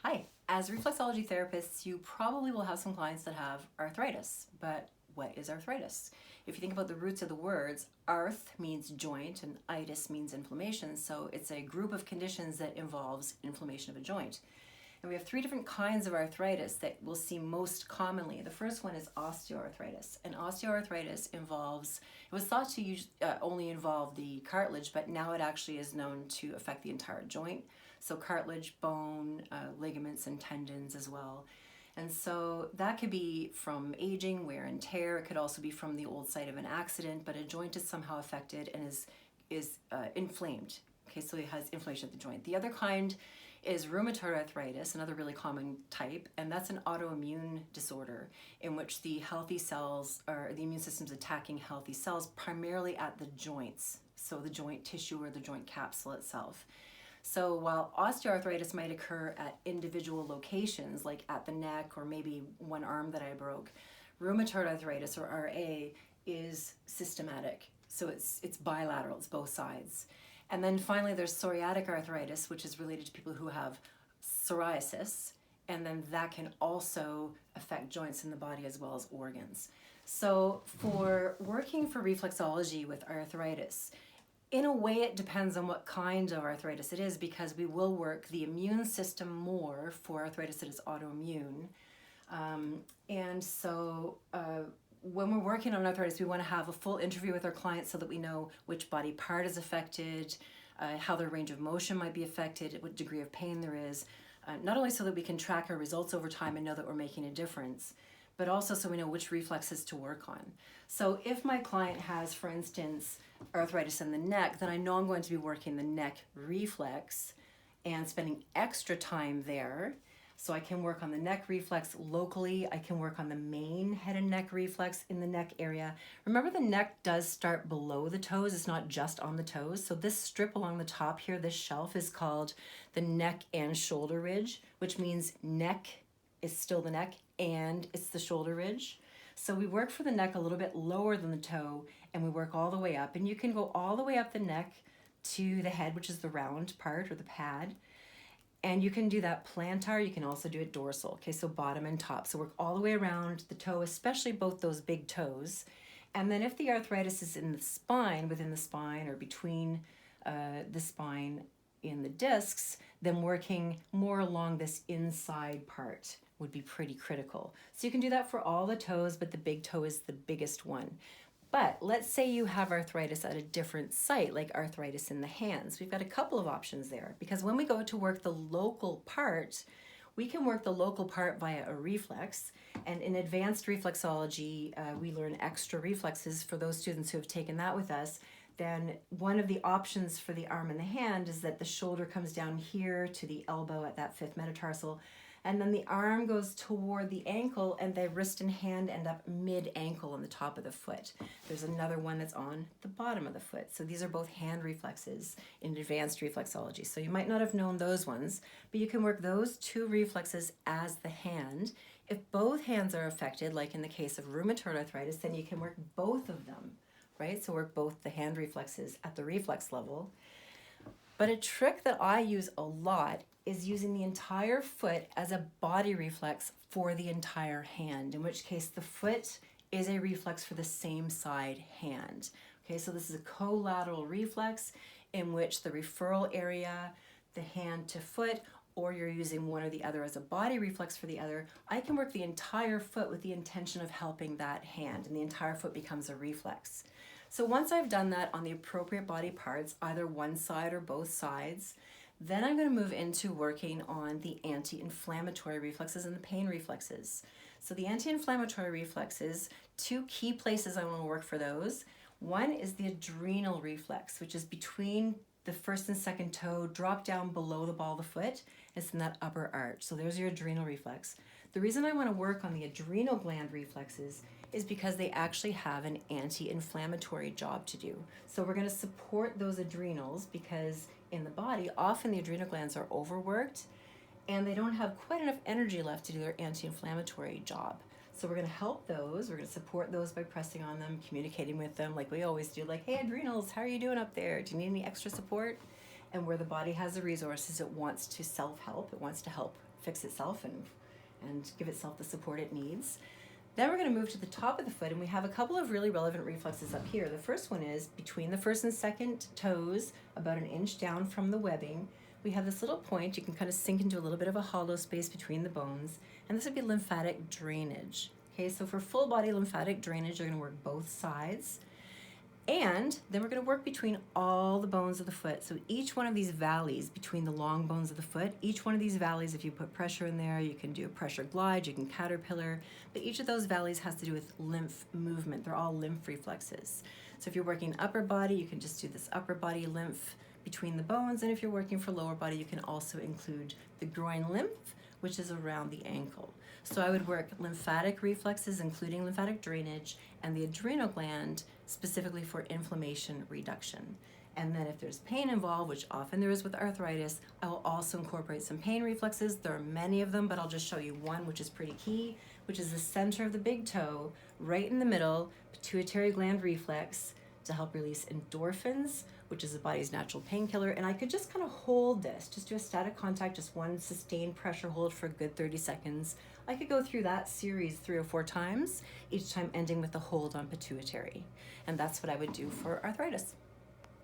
Hi, as reflexology therapists, you probably will have some clients that have arthritis, but what is arthritis? If you think about the roots of the words, arth means joint and itis means inflammation, so it's a group of conditions that involves inflammation of a joint. And we have three different kinds of arthritis that we'll see most commonly. The first one is osteoarthritis, and osteoarthritis involves, it was thought to only involve the cartilage, but now it actually is known to affect the entire joint. So cartilage, bone, ligaments, and tendons as well. And so that could be from aging, wear and tear. It could also be from the old site of an accident, but a joint is somehow affected and is inflamed. Okay, so it has inflammation at the joint. The other kind is rheumatoid arthritis, another really common type, and that's an autoimmune disorder in which the healthy cells, or the immune system's attacking healthy cells primarily at the joints, so the joint tissue or the joint capsule itself. So while osteoarthritis might occur at individual locations, like at the neck or maybe one arm that I broke, rheumatoid arthritis, or RA, is systematic. So it's bilateral, it's both sides. And then finally there's psoriatic arthritis, which is related to people who have psoriasis, and then that can also affect joints in the body as well as organs. So for working for reflexology with arthritis, in a way, it depends on what kind of arthritis it is, because we will work the immune system more for arthritis that is autoimmune. And so when we're working on arthritis, we want to have a full interview with our clients so that we know which body part is affected, how their range of motion might be affected, what degree of pain there is, not only so that we can track our results over time and know that we're making a difference, but also so we know which reflexes to work on. So if my client has, for instance, arthritis in the neck, then I know I'm going to be working the neck reflex and spending extra time there. So I can work on the neck reflex locally. I can work on the main head and neck reflex in the neck area. Remember, the neck does start below the toes. It's not just on the toes. So this strip along the top here, this shelf, is called the neck and shoulder ridge, which means neck is still the neck and it's the shoulder ridge. So we work for the neck a little bit lower than the toe, and we work all the way up. And you can go all the way up the neck to the head, which is the round part or the pad. And you can do that plantar. You can also do it dorsal. Okay, so bottom and top. So work all the way around the toe, especially both those big toes. And then if the arthritis is in the spine, within the spine or between the spine in the discs, then working more along this inside part would be pretty critical. So you can do that for all the toes, but the big toe is the biggest one. But let's say you have arthritis at a different site, like arthritis in the hands. We've got a couple of options there, because when we go to work the local part, we can work the local part via a reflex. And in advanced reflexology, we learn extra reflexes for those students who have taken that with us. Then one of the options for the arm and the hand is that the shoulder comes down here to the elbow at that fifth metatarsal, and then the arm goes toward the ankle, and the wrist and hand end up mid-ankle on the top of the foot. There's another one that's on the bottom of the foot. So these are both hand reflexes in advanced reflexology. So you might not have known those ones, but you can work those two reflexes as the hand. If both hands are affected, like in the case of rheumatoid arthritis, then you can work both of them, right? So work both the hand reflexes at the reflex level. But a trick that I use a lot is using the entire foot as a body reflex for the entire hand, in which case the foot is a reflex for the same side hand. Okay, so this is a collateral reflex in which the referral area, the hand to foot, or you're using one or the other as a body reflex for the other, I can work the entire foot with the intention of helping that hand, and the entire foot becomes a reflex. So once I've done that on the appropriate body parts, either one side or both sides, then I'm going to move into working on the anti-inflammatory reflexes and the pain reflexes. So the anti-inflammatory reflexes, two key places I want to work for those. One is the adrenal reflex, which is between the first and second toe, drop down below the ball of the foot. It's in that upper arch. So there's your adrenal reflex. The reason I want to work on the adrenal gland reflexes is because they actually have an anti-inflammatory job to do. So we're going to support those adrenals, because in the body, often the adrenal glands are overworked and they don't have quite enough energy left to do their anti-inflammatory job. So we're going to help those. We're going to support those by pressing on them, communicating with them like we always do, like, hey, adrenals, how are you doing up there? Do you need any extra support? and where the body has the resources, it wants to self-help. It wants to help fix itself and give itself the support it needs. Then we're going to move to the top of the foot, and we have a couple of really relevant reflexes up here. The first one is between the first and second toes, about an inch down from the webbing. We have this little point. You can kind of sink into a little bit of a hollow space between the bones, and this would be lymphatic drainage. Okay, so for full body lymphatic drainage, you're going to work both sides. And then we're going to work between all the bones of the foot. So each one of these valleys between the long bones of the foot, each one of these valleys, if you put pressure in there, you can do a pressure glide, you can caterpillar, but each of those valleys has to do with lymph movement. They're all lymph reflexes. So if you're working upper body, you can just do this upper body lymph between the bones. And if you're working for lower body, you can also include the groin lymph, which is around the ankle. So I would work lymphatic reflexes, including lymphatic drainage, and the adrenal gland specifically for inflammation reduction. And then if there's pain involved, which often there is with arthritis, I will also incorporate some pain reflexes. There are many of them, but I'll just show you one which is pretty key, which is the center of the big toe, right in the middle, pituitary gland reflex, to help release endorphins, which is the body's natural painkiller. And I could just kind of hold this, just do a static contact, just one sustained pressure hold for a good 30 seconds. I could go through that series 3 or 4 times, each time ending with a hold on pituitary. And that's what I would do for arthritis.